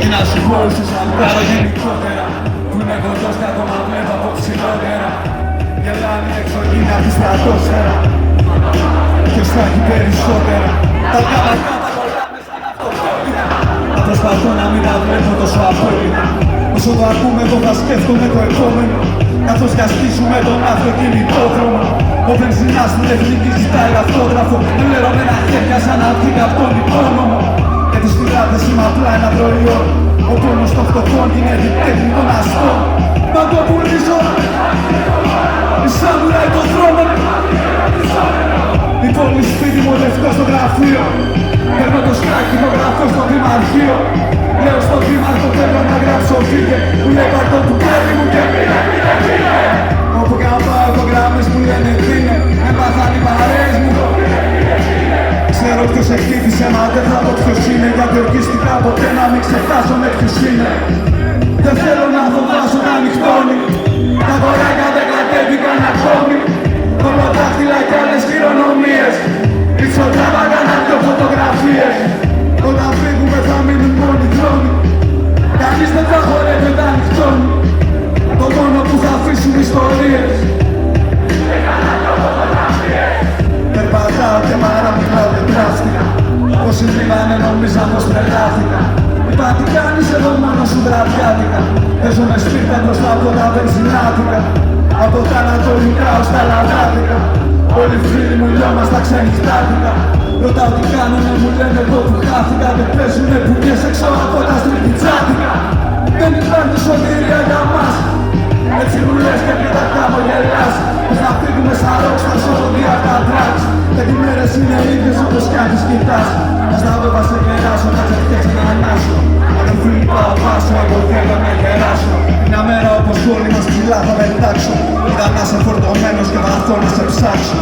Ή να σου πω ίσως να βγάλω γενικότερα που είμαι κοντός και ακόμα βλέπω από ψηλότερα. Γελάνε οι εξωγήινοι απ' τη στρατόσφαιρα. Ποιος θα έχει περισσότερα. Τα γαλακά τα κολλάμε σαν αυτοκόλλητα. Να προσπαθώ να μην τα βλέπω τόσο απόλυτα. Όσο το ακούμε εγώ θα σκέφτομαι το επόμενο. Καθώς κι ασκήσουμε τον αυτοκινητόδρομο. Ο βενζινάς στην εθνική ζητάει αυτόγραφο. Πληρωμένα χέρια σαν να βγει απ' τον υπόνομο. Και τις πειράτες είμαι απλά ένα προϊόν. Ο πόνος των φτωχών είναι επιτέχνη των αστών. Να το πουλήσω. Η σαμουράει τον δρόμο. Η πόλη σπίτι μου, λευκό στο γραφείο. Παίρνω το σκάκι, το γράφω στο δημαρχείο. Λέω στον δήμαρχο θέλω να γράψω βίντεο. Μου λέει πάρ' το μπουκάλι μου και μείνε. Όπου κι αν πάω έχω γράμμες που λένε δίνε. Με παθάνε οι παρέες μου. Ξέρω ποιος εκτίθησε, μα δεν θα πω ποιος είναι. Γιατί ορκίστηκα ποτέ να μην ξεχάσω με ποιος είναι. Δεν θέλω να φοβάσω να νυχτώνει. Τα κοράκια δεν κατέβηκαν ακόμη. Κολοτάχτυλα κι άλλες χειρονομίες. Πίσω τράβαγα να δυο φωτογραφίες. Όταν φύγουμε θα μείνουν μόνοι δρόμοι. Κανείς δεν θα χορεύει όταν νυχτώνει. Το μόνο που θα αφήσουν ιστορίες. Περπατάω και μάρα μιλάω και τράφτηκα. Όσοι πήγανε νομίζαν πως τρελάθηκα. Είπα τι κάνεις εδώ μόνο σου βραδιάτικα. Παίζω με σπίρτα μπροστά από τα βενζινάτικα. Από τα ανατολικά ως τα λαδάτικα. Όλοι οι φίλοι μου λιώμας τα ξενυχτάτικα. Ρωτάω τι κάνουνε μου λένε εγώ που χάθηκα. Και παίζουνε πουνιές έξω από τα στριπτιτσάτικα. Δεν υπάρχει σωτηρία για μας. Έτσι μου λες και πριν τα χαμογελάς. Πως να φύγουμε σαν ροκ στα σωδία τα τράξ. Και οι μέρες είναι ίδιες όπως κι αν τις κοιτάς. Ας τα βέβαια σε κεράσω, να ξεφτιάξω να ανάσω. Αδελφοί πάω πάσω, εγώ θέλω να γεράσω. Μια μέρα όπως όλοι μας ψηλά θα πετάξω. Είδα να είσαι φορτωμένος και θα έρθω να σε ψάξω.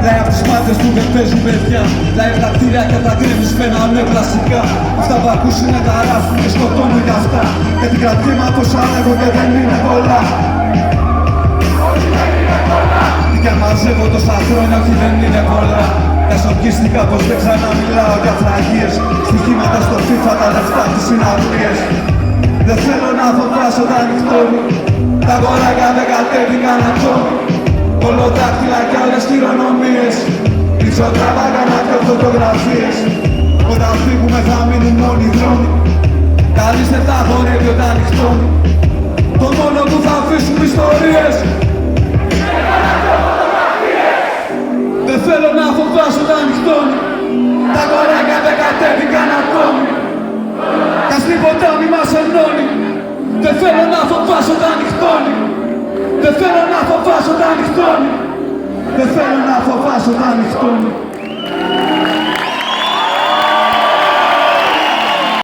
Λέει απ' τις μάτες που δεν παίζουν παιδιά. Λέει τα κτίρια και τα γκρέμεις φαίνανε κλασικά. Αυτά που ακούς είναι τα ράφου και σκοτώνουν κι αυτά. Και την κρατήμα πως ανέβω και δεν είναι πολλά. Και μαζεύω τόσα χρόνια όχι δεν είναι πολλά. Κασοκίστηκα πως δεν ξαναμιλάω για φραγίες. Στοιχήματα στο FIFA τα λεφτά τις συναυλίες. Δεν θέλω να φοβάσω τα νυχτώνει. Τα κοράκια δεν κατέβηκαν ακόμη. Κολοτάχτυλα κι άλλες χειρονομίες. Πίσω τραβάγα να δυο φωτογραφίες. Όταν φύγουμε θα μείνουν μόνοι δρόμοι. Κανείς δεν θα χορεύει όταν νυχτώνει. Το μόνο που θα αφήσουν ιστορίες. Δεν θέλω να φοβάσω όταν νυχτώνει. Τα κοράκια δεν κατέβηκαν ακόμη. Κι ας τίποτα μη μας ενώνει. Δεν θέλω να φοβάσω όταν νυχτώνει. Δεν θέλω να φοβάσω όταν νυχτώνει. Δεν θέλω να φοβάσω όταν νυχτώνει.